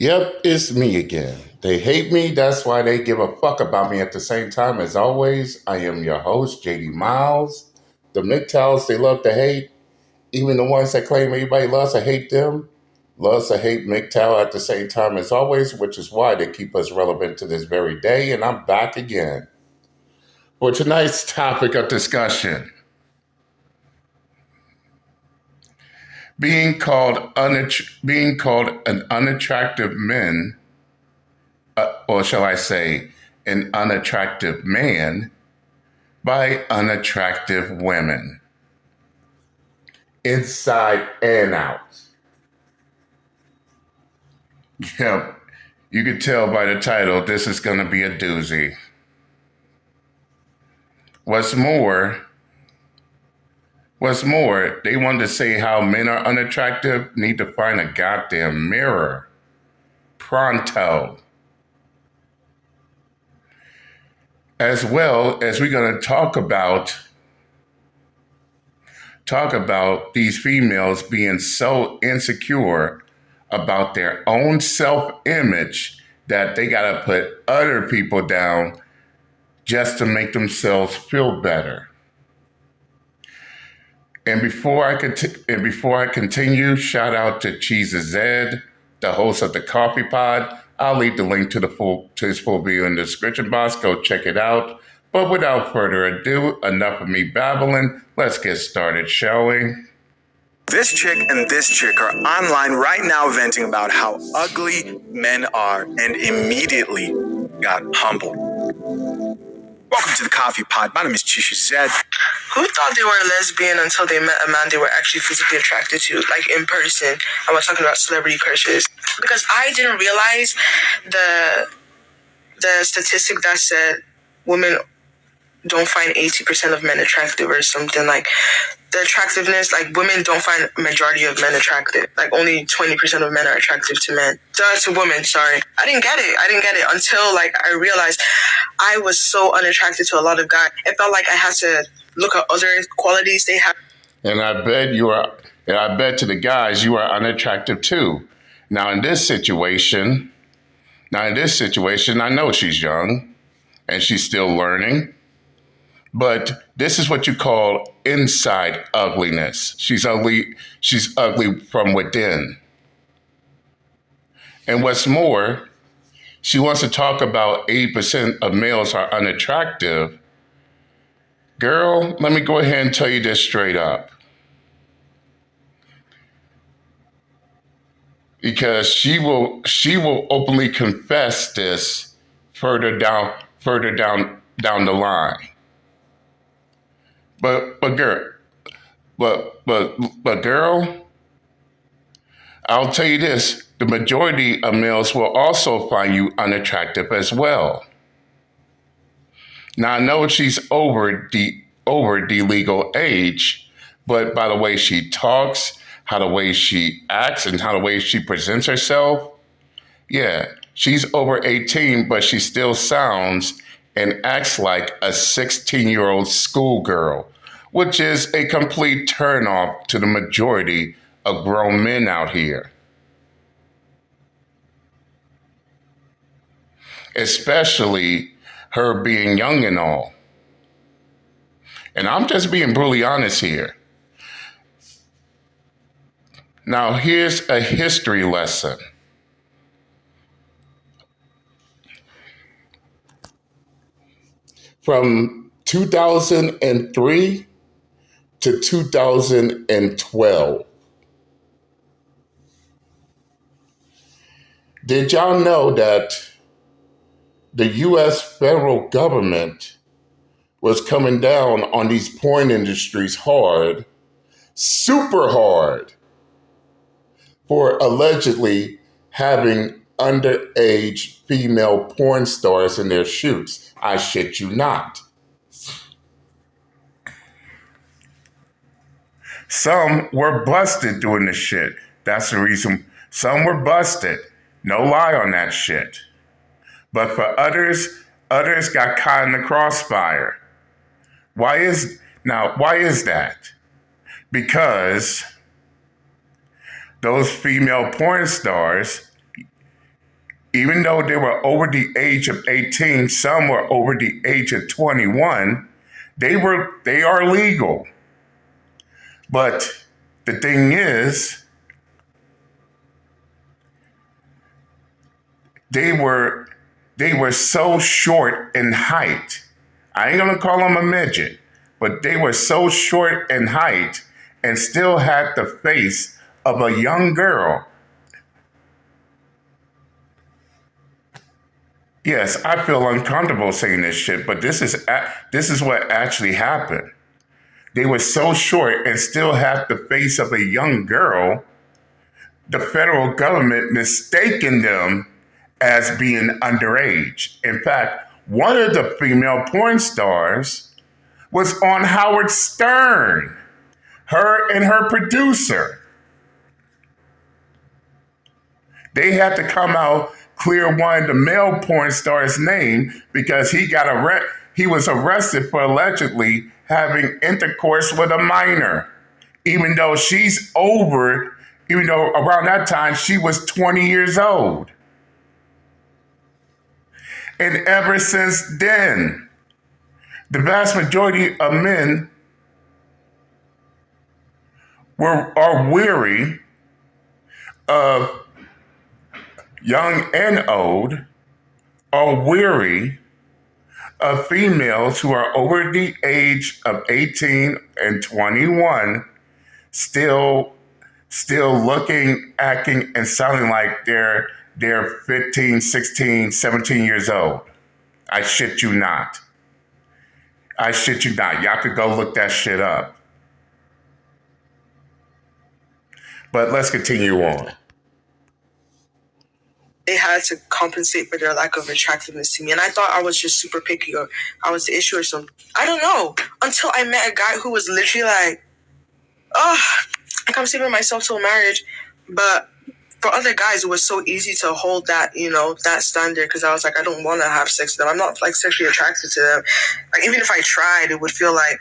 Yep, it's me again. They hate me, that's why they give a fuck about me at the same time. As always, I am your host, JD Miles. The MGTOWs they love to hate, even the ones that claim everybody loves to hate them, loves to hate MGTOW at the same time as always, which is why they keep us relevant to this very day. And I'm back again for tonight's topic of discussion. Being called an unattractive man, or shall I say, an unattractive man by unattractive women, inside and out. Yep, you can tell by the title, this is going to be a doozy. What's more, they want to say how men are unattractive, need to find a goddamn mirror. Pronto. As well as we're going to talk about these females being so insecure about their own self-image that they got to put other people down just to make themselves feel better. And before I continue, shout out to Cheeses Zed, the host of the Coffee Pod. I'll leave the link to his full video in the description box. Go check it out. But without further ado, enough of me babbling. Let's get started, shall we? This chick and this chick are online right now venting about how ugly men are and immediately got humbled. Welcome to the Coffee Pod. My name is Chisha Zed. Who thought they were a lesbian until they met a man they were actually physically attracted to, like in person? I was talking about celebrity crushes. Because I didn't realize the statistic that said women don't find 80% of men attractive or something. Like the attractiveness, like women don't find majority of men attractive. Like only 20% of men are attractive to men. To women, sorry. I didn't get it until like I realized I was so unattracted to a lot of guys. It felt like I had to look at other qualities they have. And I bet to the guys you are unattractive too. Now in this situation, I know she's young and she's still learning. But this is what you call inside ugliness. She's ugly from within. And what's more, she wants to talk about 80% of males are unattractive. Girl, let me go ahead and tell you this straight up. Because she will openly confess this further down the line. But girl, I'll tell you this, the majority of males will also find you unattractive as well. Now I know she's over the legal age, but by the way she talks, how the way she acts, and how the way she presents herself, yeah, she's over 18, but she still sounds and acts like a 16-year-old schoolgirl, which is a complete turnoff to the majority of grown men out here. Especially her being young and all. And I'm just being brutally honest here. Now, here's a history lesson. From 2003 to 2012. Did y'all know that the U.S. federal government was coming down on these porn industries hard, super hard, for allegedly having underage female porn stars in their shoots? I shit you not. Some were busted doing this shit. That's the reason. Some were busted. No lie on that shit. But for others got caught in the crossfire. Why is that? Because those female porn stars, Even though they were over the age of 18, some were over the age of 21, they are legal. But the thing is, they were so short in height. I ain't gonna call them a midget, but they were so short in height and still had the face of a young girl. Yes, I feel uncomfortable saying this shit, but this is what actually happened. They were so short and still had the face of a young girl. The federal government mistaken them as being underage. In fact, one of the female porn stars was on Howard Stern, her and her producer. They had to come out, clear one of the male porn stars' name because he was arrested for allegedly having intercourse with a minor, even though around that time she was 20 years old. And ever since then, the vast majority of men are weary of, young and old, are weary of females who are over the age of 18 and 21 still looking, acting, and sounding like they're 15, 16, 17 years old. I shit you not. I shit you not. Y'all could go look that shit up. But let's continue on. They had to compensate for their lack of attractiveness to me. And I thought I was just super picky or I was the issue or something. I don't know. Until I met a guy who was literally like, oh, I'm saving myself till marriage. But for other guys, it was so easy to hold that, that standard because I was like, I don't want to have sex with them. I'm not like sexually attracted to them. Like even if I tried, it would feel like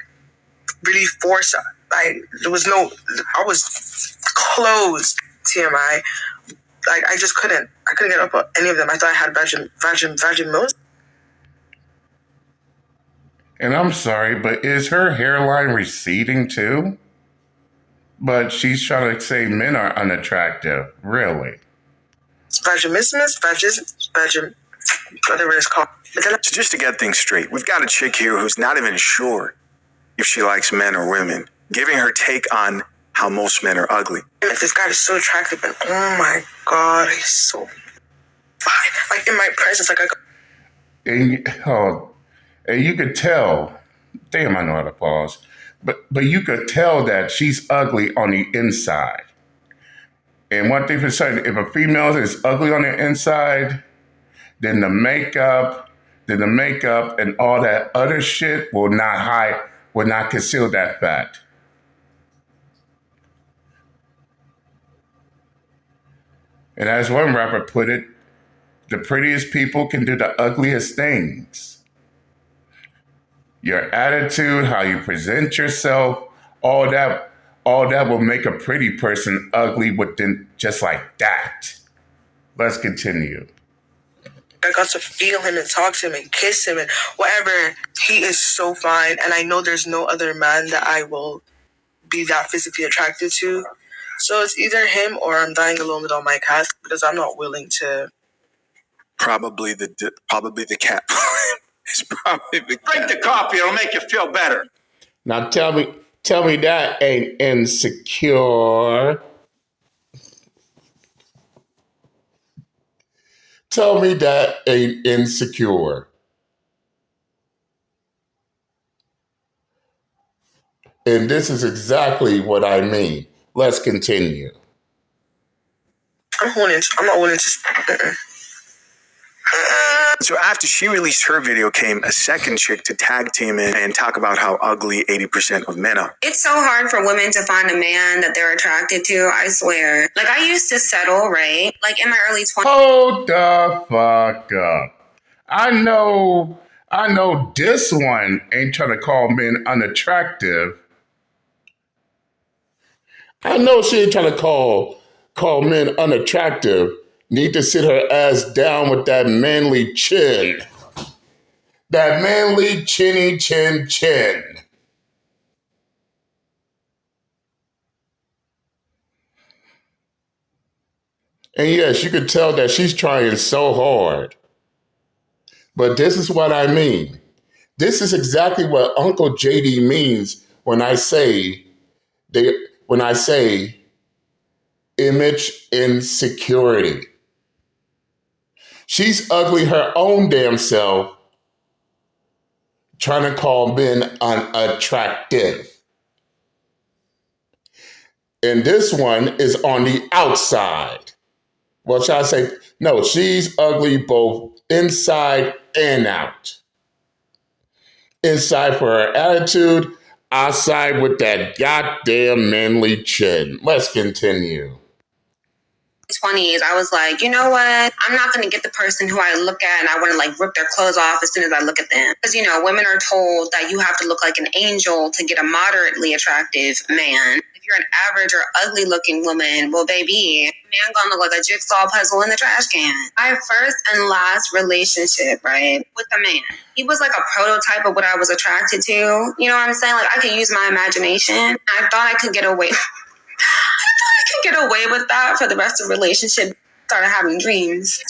really forced. Like I was closed, TMI. Like I just couldn't get up with any of them. I thought I had vaginos. And I'm sorry, but is her hairline receding too? But she's trying to say men are unattractive. Really? Vaginismus, whatever it's called. So just to get things straight, we've got a chick here who's not even sure if she likes men or women, giving her take on how most men are ugly. This guy is so attractive, and oh my god, he's so fine. Like in my presence, like and you could tell. Damn, I know how to pause. But you could tell that she's ugly on the inside. And one thing for certain, if a female is ugly on the inside, then the makeup and all that other shit will not conceal that fact. And as one rapper put it, the prettiest people can do the ugliest things. Your attitude, how you present yourself, all that will make a pretty person ugly within just like that. Let's continue. I got to feel him and talk to him and kiss him and whatever. He is so fine, and I know there's no other man that I will be that physically attracted to. So it's either him or I'm dying alone with all my cats because I'm not willing to. Probably the cat. It's probably the cat. Drink the coffee; it'll make you feel better. Now tell me that ain't insecure. Tell me that ain't insecure. And this is exactly what I mean. Let's continue. I'm not willing to. So after she released her video, came a second chick to tag team in and talk about how ugly 80% of men are. It's so hard for women to find a man that they're attracted to, I swear. Like, I used to settle, right? Like, in my early 20s. Hold the fuck up. I know this one ain't trying to call men unattractive. I know she ain't trying to call men unattractive need to sit her ass down with that manly chin. That manly chinny chin chin. And yes, you could tell that she's trying so hard. But this is what I mean. This is exactly what Uncle JD means when I say when I say image insecurity. She's ugly her own damn self, trying to call men unattractive. And this one is on the outside. Well, shall I say, no, she's ugly both inside and out. Inside for her attitude, outside with that goddamn manly chin. Let's continue. 20s, I was like, you know what? I'm not going to get the person who I look at and I want to like rip their clothes off as soon as I look at them. Because, you know, women are told that you have to look like an angel to get a moderately attractive man. If you're an average or ugly looking woman, well, baby, man gonna look like a jigsaw puzzle in the trash can. My first and last relationship, right, with a man. He was like a prototype of what I was attracted to. You know what I'm saying? Like, I could use my imagination. I thought I could get away with that for the rest of the relationship. Started having dreams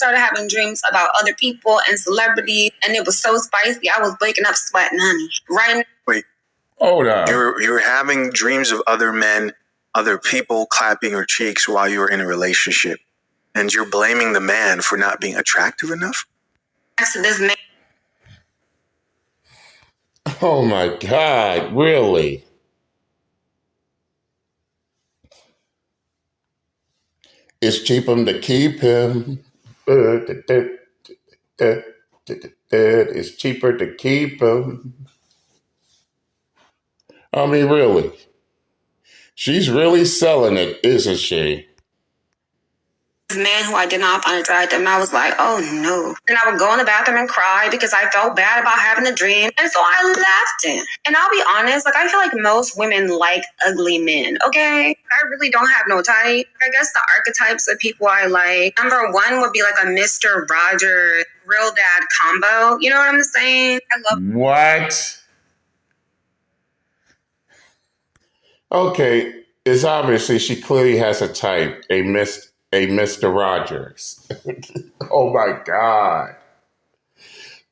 about other people and celebrities, and it was so spicy. I was waking up sweating, honey. Right? Wait, hold on. You were having dreams of other men, other people clapping your cheeks while you were in a relationship, and you're blaming the man for not being attractive enough? Next to this man. Oh my God, really? It's cheaper to keep him. It's cheaper to keep him. I mean, really. She's really selling it, isn't she? Man who I did not find attractive, and I was like, oh no. And I would go in the bathroom and cry because I felt bad about having a dream, and so I left him. And I'll be honest, like, I feel like most women like ugly men, okay? I really don't have no type. I guess the archetypes of people I like, number one would be like a Mr. Roger real dad combo. You know what I'm saying? I love. What? Okay, it's obviously she clearly has a type, a Mr. Rogers. Oh my God.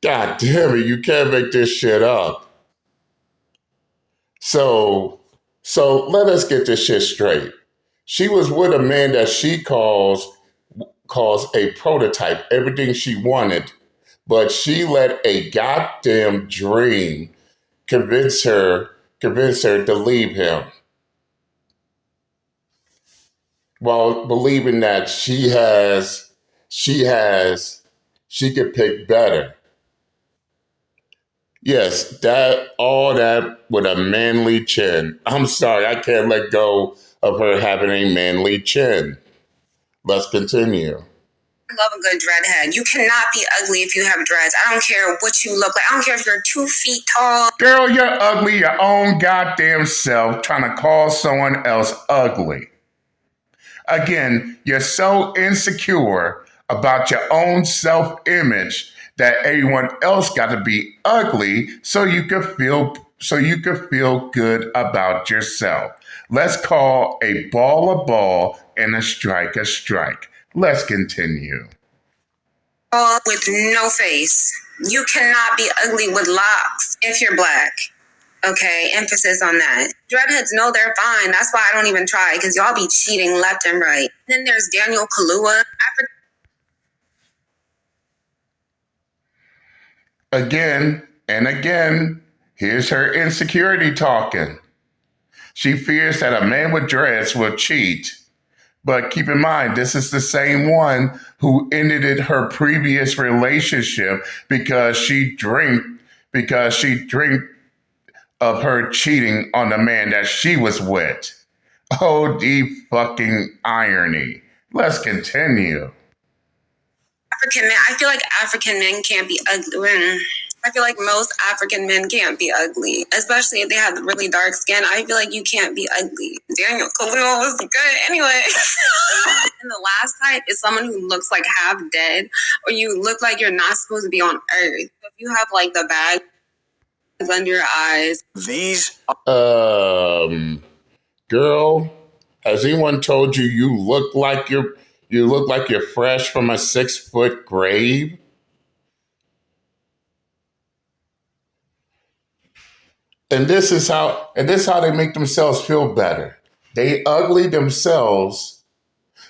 God damn it, you can't make this shit up. So let us get this shit straight. She was with a man that she calls a prototype, everything she wanted, but she let a goddamn dream convince her to leave him. While believing that she could pick better. Yes, all that with a manly chin. I'm sorry, I can't let go of her having a manly chin. Let's continue. I love a good dreadhead. You cannot be ugly if you have dreads. I don't care what you look like. I don't care if you're 2 feet tall. Girl, you're ugly your own goddamn self trying to call someone else ugly. Again, you're so insecure about your own self-image that everyone else got to be ugly so you could feel good about yourself. Let's call a ball and a strike. Let's continue. With no face. You cannot be ugly with locks if you're black. Okay, emphasis on that. Dreadheads know they're fine. That's why I don't even try, because y'all be cheating left and right. Then there's Daniel Kaluuya. Again and again, here's her insecurity talking. She fears that a man with dreads will cheat. But keep in mind, this is the same one who ended her previous relationship because she dreamed of her cheating on the man that she was with. Oh, the fucking irony. Let's continue. African men, I feel like African men can't be ugly. I feel like most African men can't be ugly, especially if they have really dark skin. I feel like you can't be ugly. Daniel Kaluuya was good anyway. And the last type is someone who looks like half dead, or you look like you're not supposed to be on earth. If you have like the bags under your eyes. These Girl, has anyone told you you look like you're fresh from a 6-foot grave? And this is how they make themselves feel better. They ugly themselves,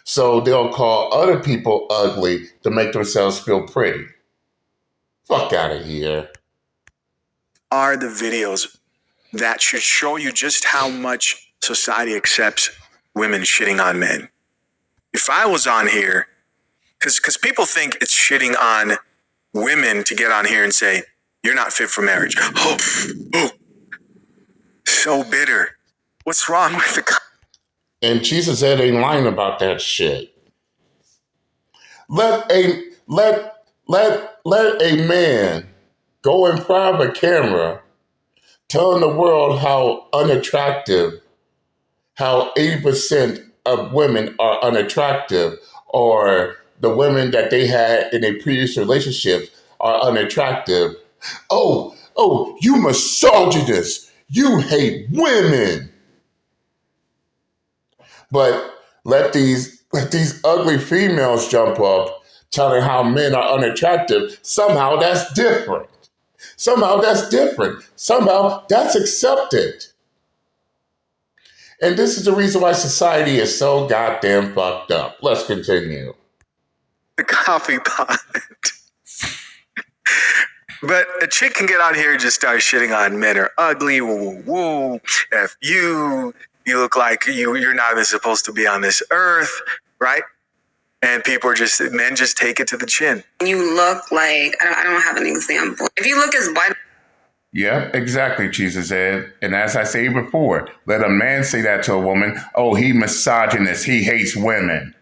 so they'll call other people ugly to make themselves feel pretty. Fuck out of here. are the videos that should show you just how much society accepts women shitting on men. If I was on here, because people think it's shitting on women to get on here and say, you're not fit for marriage. Oh, so bitter. What's wrong with the... And Jesus said ain't lying about that shit. Let a man go in front of a camera telling the world how unattractive, how 80% of women are unattractive, or the women that they had in a previous relationship are unattractive. Oh, you misogynist. You hate women. But let these ugly females jump up telling how men are unattractive. Somehow that's different. Somehow that's accepted. And this is the reason why society is so goddamn fucked up. Let's continue. The coffee pot. But a chick can get out here and just start shitting on men are ugly. Woo, woo, woo. F you look like you're not even supposed to be on this earth, right? And men just take it to the chin. You look like, I don't have an example. If you look as white. Yep, exactly, Jesus said. And as I say before, let a man say that to a woman, oh, he misogynist, he hates women.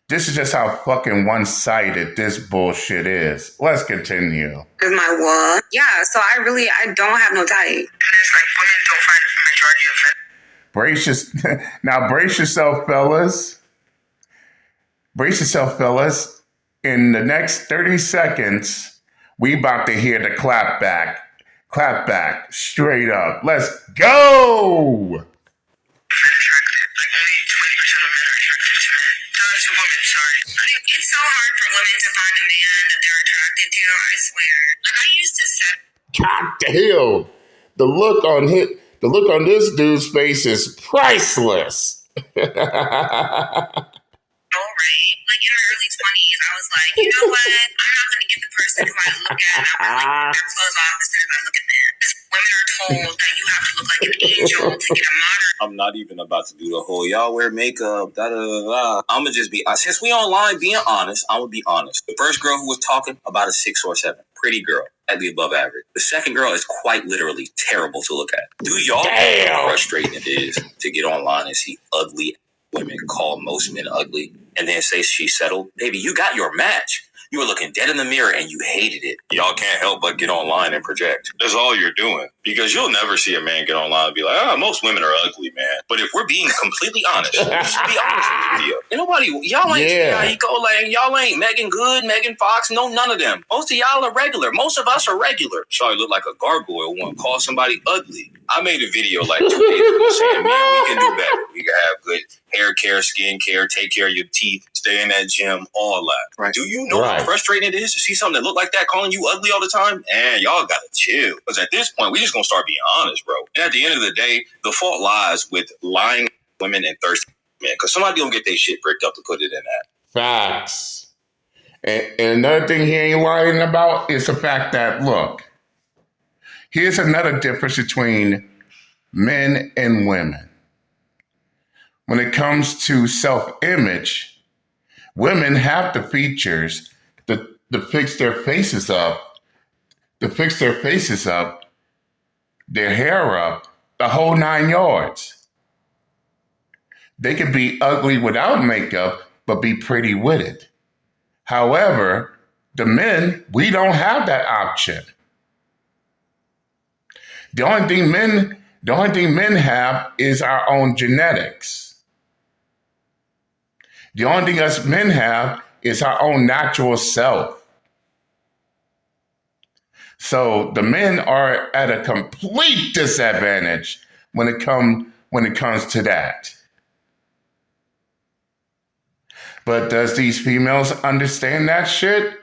This is just how fucking one-sided this bullshit is. Let's continue. Is my wall. Yeah, so I don't have no type. And it's like women don't find the majority of men. Now brace yourself, fellas. Brace yourself, fellas. In the next 30 seconds, we about to hear the clap back. Clap back, straight up. Let's go! It's so hard for women to find a man that they're attracted to, I swear. Like, I used to set... God damn. The look on this dude's face is priceless. All right. Like, in my early 20s, I was like, you know what? I'm not going to get the person who I look at and I want to rip their clothes off as soon as I look at them. Because women are told that you have to look like an angel to get a modern... I'm not even about to do the whole y'all wear makeup, da da da da. I'm gonna just be, since we online being honest, I'm gonna be honest. The first girl who was talking, about a 6 or 7. Pretty girl, at the above average. The second girl is quite literally terrible to look at. Do y'all know how frustrating it is to get online and see ugly women call most men ugly and then say she's settled? Baby, you got your match. You were looking dead in the mirror and you hated it. Y'all can't help but get online and project. That's all you're doing. Because you'll never see a man get online and be like, most women are ugly, man. But if we're being completely honest, we should be honest in the video. And y'all ain't y'all ain't Megan Good, Megan Fox, no, none of them. Most of y'all are regular. Most of us are regular. Sorry, look like a gargoyle want to call somebody ugly. I made a video like 2 days ago saying, man, we can do better. We can have good hair care, skin care, take care of your teeth, stay in that gym, all that. Right. Do you know how frustrating it is to see something that look like that calling you ugly all the time? Man, y'all gotta chill. Because at this point, we just gonna start being honest, bro. And at the end of the day, the fault lies with lying women and thirsty men. Because somebody gonna get their shit bricked up to put it in that. Facts. And another thing he ain't lying about is the fact that, look, here's another difference between men and women. When it comes to self-image, women have the features to fix their faces up, their hair up, the whole 9 yards. They can be ugly without makeup, but be pretty with it. However, the men, we don't have that option. The only thing men have is our own genetics. The only thing us men have is our own natural self. So the men are at a complete disadvantage when it comes to that. But does these females understand that shit?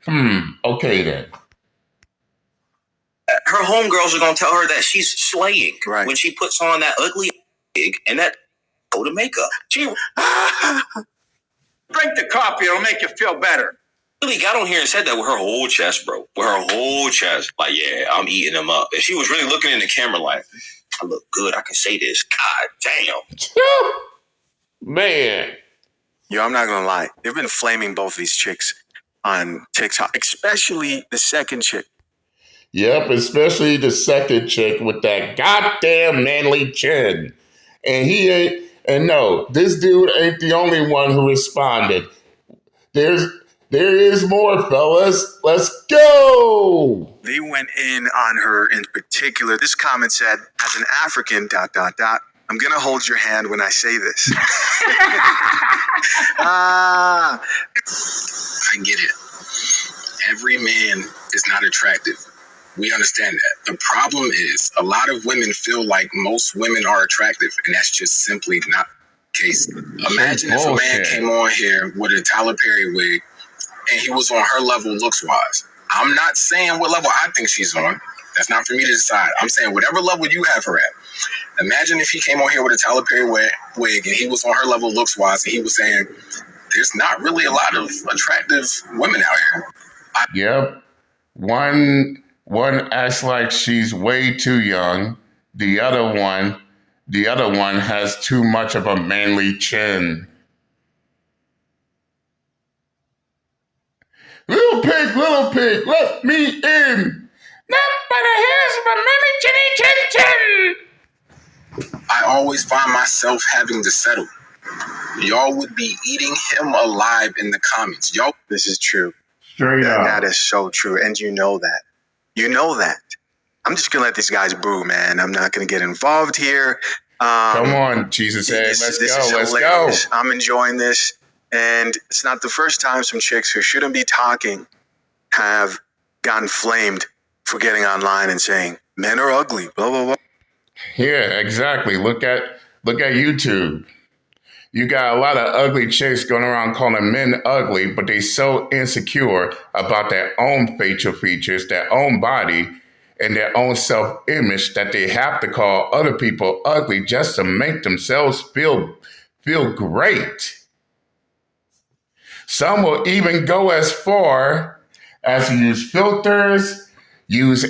Okay then. Her homegirls are gonna tell her that she's slaying when she puts on that ugly wig and that coat of makeup. She Drink the coffee, it'll make you feel better. really got on here and said that with her whole chest, bro. With her whole chest. Like, yeah, I'm eating them up. And she was really looking in the camera like, I look good, I can say this. God damn. Man. Yo, I'm not gonna lie. They've been flaming both these chicks on TikTok, especially the second chick. Yep, especially the second chick with that goddamn manly chin. And no, this dude ain't the only one who responded. There is more, fellas. Let's go. They went in on her in particular. This comment said, as an African, ... I'm going to hold your hand when I say this. I get it. Every man is not attractive. We understand that. The problem is a lot of women feel like most women are attractive, and that's just simply not the case. Imagine if a man came on here with a Tyler Perry wig and he was on her level looks-wise. I'm not saying what level I think she's on. That's not for me to decide. I'm saying whatever level you have her at. Imagine if he came on here with a Tyler Perry wig and he was on her level looks-wise and he was saying, there's not really a lot of attractive women out here. Yep. One acts like she's way too young. The other one has too much of a manly chin. Little pig, let me in. Not by the hairs of a manly chinny chin chin. I always find myself having to settle. Y'all would be eating him alive in the comments. Y'all. This is true. Straight up. That is so true. And you know that. You know that. I'm just going to let these guys brew, man. I'm not going to get involved here. Come on, Jesus Head. Let's go. I'm enjoying this. And it's not the first time some chicks who shouldn't be talking have gotten flamed for getting online and saying, men are ugly, blah, blah, blah. Yeah, exactly. Look at YouTube. You got a lot of ugly chicks going around calling men ugly, but they so insecure about their own facial features, their own body, and their own self-image that they have to call other people ugly just to make themselves feel great. Some will even go as far as to use filters, use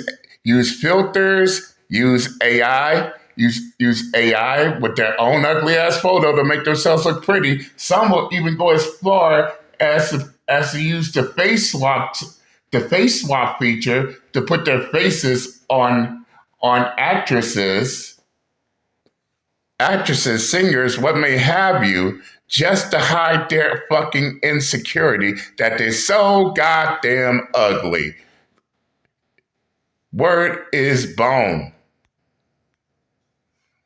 AI, use AI with their own ugly ass photo to make themselves look pretty. Some will even go as far as to use the face swap feature to put their faces on actresses, singers, what may have you, just to hide their fucking insecurity that they're so goddamn ugly. Word is bone.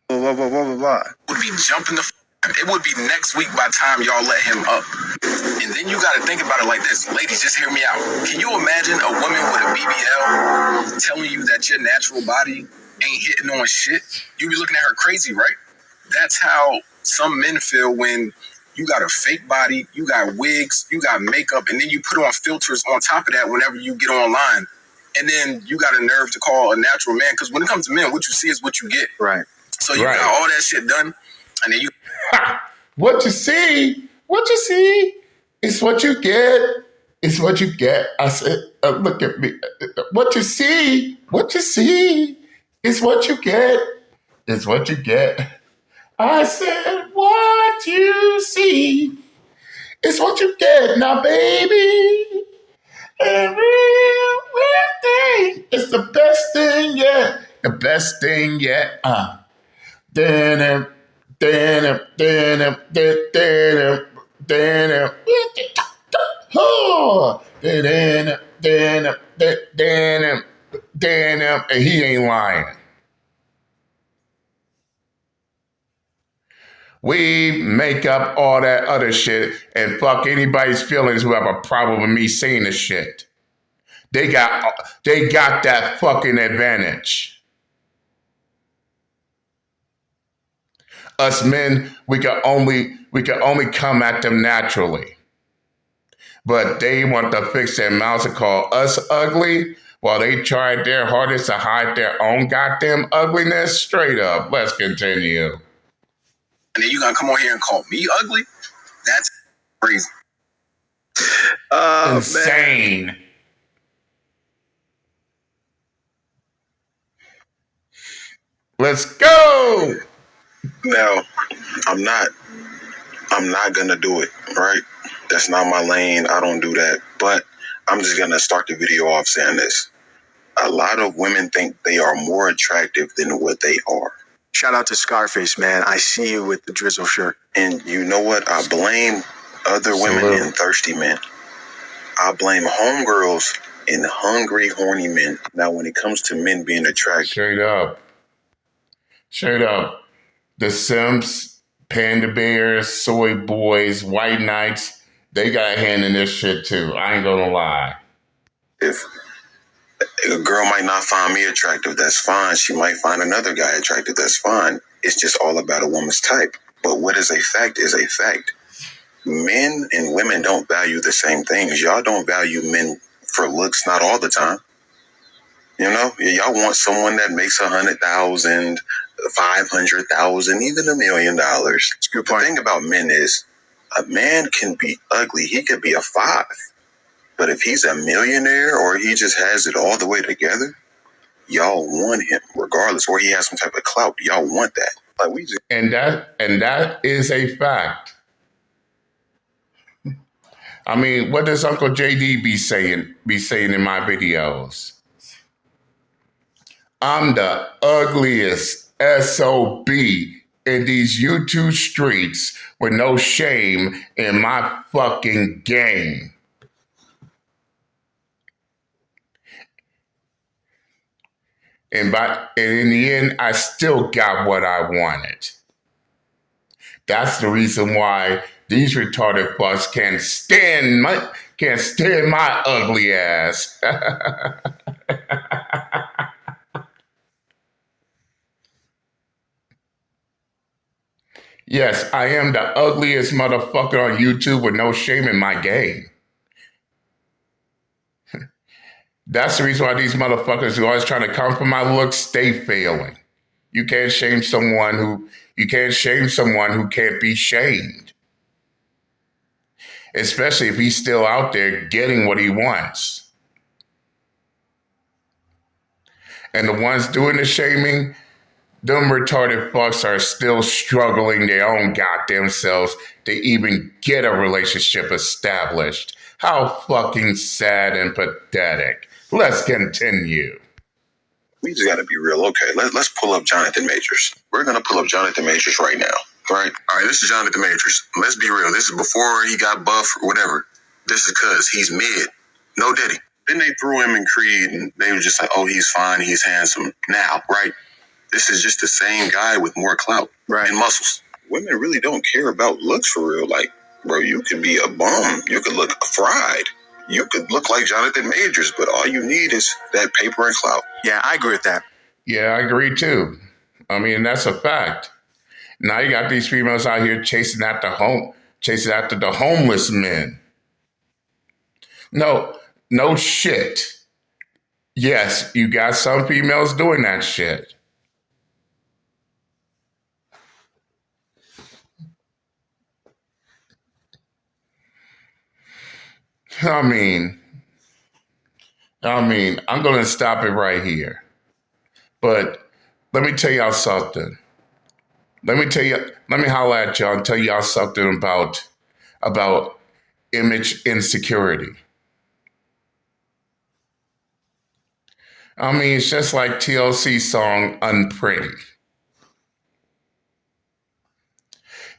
Blah, blah, blah, blah, blah. Would be jumping it would be next week by the time y'all let him up. And then you got to think about it like this. Ladies, just hear me out. Can you imagine a woman with a BBL telling you that your natural body ain't hitting on shit? You be looking at her crazy, right? That's how some men feel when you got a fake body, you got wigs, you got makeup, and then you put on filters on top of that whenever you get online. And then you got a nerve to call a natural man. Because when it comes to men, what you see is what you get. Right. So you got all that shit done, and then you... What you see is what you get. It's what you get. I said, look at me. What you see is what you get. It's what you get. I said, what you see is what you get now, baby. And real thing. It's the best thing yet. The best thing yet. Damn. And he ain't lying. We make up all that other shit and fuck anybody's feelings who have a problem with me saying the shit. They got that fucking advantage. Us men, we can only come at them naturally. But they want to fix their mouths and call us ugly while they tried their hardest to hide their own goddamn ugliness. Straight up. Let's continue. And then you gonna come on here and call me ugly? That's crazy. Insane. Man. Let's go. Now, I'm not gonna do it, right? That's not my lane. I don't do that. But I'm just gonna start the video off saying this. A lot of women think they are more attractive than what they are. Shout out to Scarface, man. I see you with the drizzle shirt. And you know what? I blame other women and thirsty men. I blame homegirls and hungry, horny men. Now, when it comes to men being attractive, Straight up. The simps, panda bears, soy boys, white knights, they got a hand in this shit too. I ain't gonna lie. if a girl might not find me attractive, that's fine. She might find another guy attractive, that's fine. It's just all about a woman's type. But what is a fact is a fact. Men and women don't value the same things. Y'all don't value men for looks, not all the time. You know, y'all want someone that makes 100,000, 500,000, even $1 million. That's a good point. The thing about men is, a man can be ugly. He could be a 5, but if he's a millionaire or he just has it all the way together, y'all want him regardless. Or he has some type of clout. Y'all want that. Like we just. And that is a fact. I mean, what does Uncle JD be saying in my videos? I'm the ugliest SOB in these YouTube streets with no shame in my fucking game. And in the end, I still got what I wanted. That's the reason why these retarded fucks can't stand my ugly ass. Yes, I am the ugliest motherfucker on YouTube with no shame in my game. That's the reason why these motherfuckers who are always trying to come for my looks stay failing. You can't shame someone who can't be shamed. Especially if he's still out there getting what he wants. And the ones doing the shaming, them retarded fucks are still struggling their own goddamn selves to even get a relationship established. How fucking sad and pathetic. Let's continue. We just got to be real. Okay, let's pull up Jonathan Majors. We're going to pull up Jonathan Majors right now. Right? All right, this is Jonathan Majors. Let's be real. This is before he got buff or whatever. This is because he's mid. No Diddy. Then they threw him in Creed and they were just like, oh, he's fine. He's handsome. Now, right? This is just the same guy with more clout and muscles. Women really don't care about looks for real. Like, bro, you could be a bum. You could look fried. You could look like Jonathan Majors, but all you need is that paper and clout. Yeah, I agree with that. Yeah, I agree too. I mean, that's a fact. Now you got these females out here chasing after the homeless men. No shit. Yes, you got some females doing that shit. I mean, I'm going to stop it right here. But let me tell y'all something. Let me holler at y'all and tell y'all something about image insecurity. I mean, it's just like TLC's song Unpretty.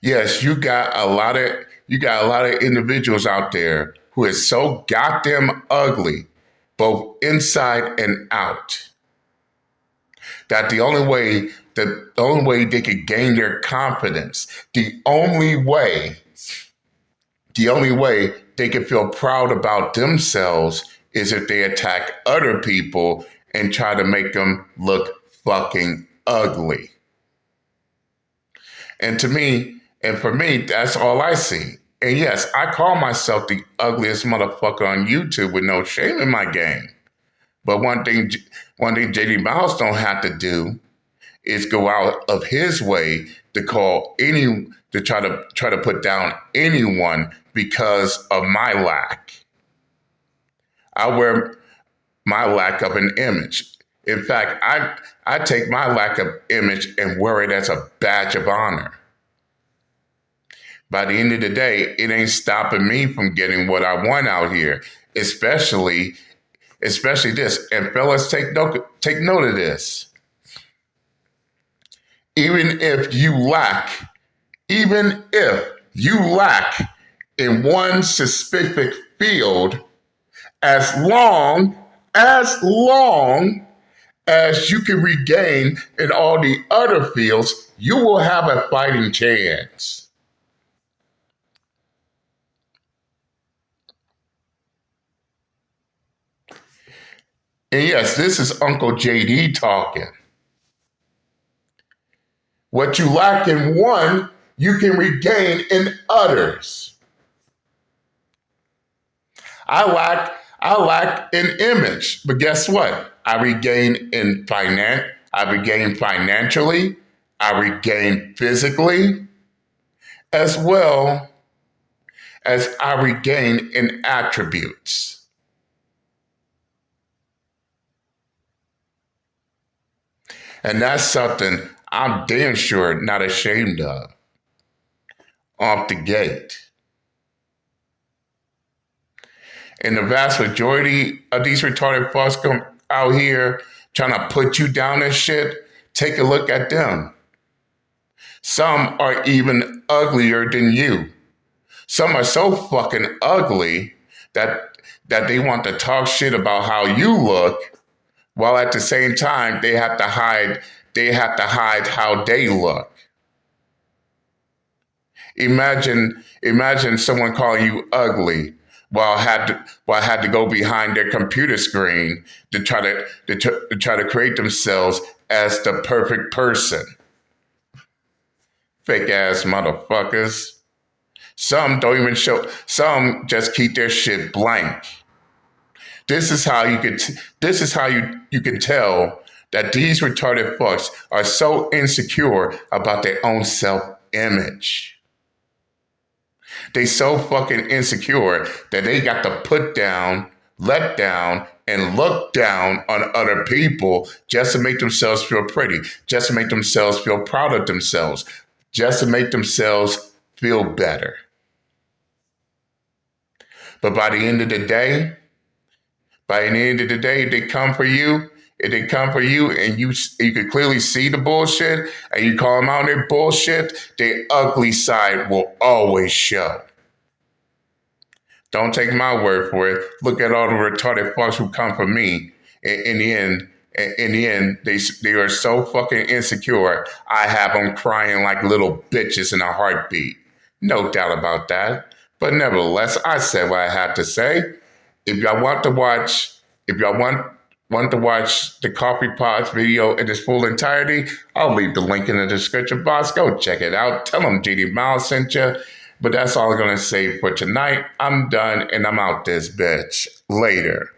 Yes, you got a lot of individuals out there who is so goddamn ugly, both inside and out, that the only way the only way they could gain their confidence, the only way they can feel proud about themselves is if they attack other people and try to make them look fucking ugly. And for me, that's all I see. And yes, I call myself the ugliest motherfucker on YouTube with no shame in my game. But one thing JD Miles don't have to do is go out of his way to try to put down anyone because of my lack. I wear my lack of an image. In fact, I take my lack of image and wear it as a badge of honor. By the end of the day, it ain't stopping me from getting what I want out here, especially this. And fellas, take note of this. Even if you lack in one specific field, as long as you can regain in all the other fields, you will have a fighting chance. And yes, this is Uncle JD talking. What you lack in one, you can regain in others. I lack in image, but guess what? I regain financially, I regain physically, as well as I regain in attributes. And that's something I'm damn sure not ashamed of off the gate. And the vast majority of these retarded fucks come out here trying to put you down and shit. Take a look at them. Some are even uglier than you. Some are so fucking ugly that they want to talk shit about how you look, while at the same time they have to hide how they look. Imagine someone calling you ugly while had to go behind their computer screen to try to create themselves as the perfect person. Fake ass motherfuckers. Some don't even show. Some just keep their shit blank. This is how you can tell that these retarded fucks are so insecure about their own self-image. They so fucking insecure that they got to put down, let down, and look down on other people just to make themselves feel pretty, just to make themselves feel proud of themselves, just to make themselves feel better. But by the end of the day, they come for you. If they come for you and you can clearly see the bullshit and you call them out on their bullshit, their ugly side will always show. Don't take my word for it. Look at all the retarded fucks who come for me. In the end, they are so fucking insecure, I have them crying like little bitches in a heartbeat. No doubt about that. But nevertheless, I said what I had to say. If y'all want to watch the Coffee Pods video in its full entirety, I'll leave the link in the description box. Go check it out. Tell them JD Miles sent you. But that's all I'm going to say for tonight. I'm done and I'm out this bitch. Later.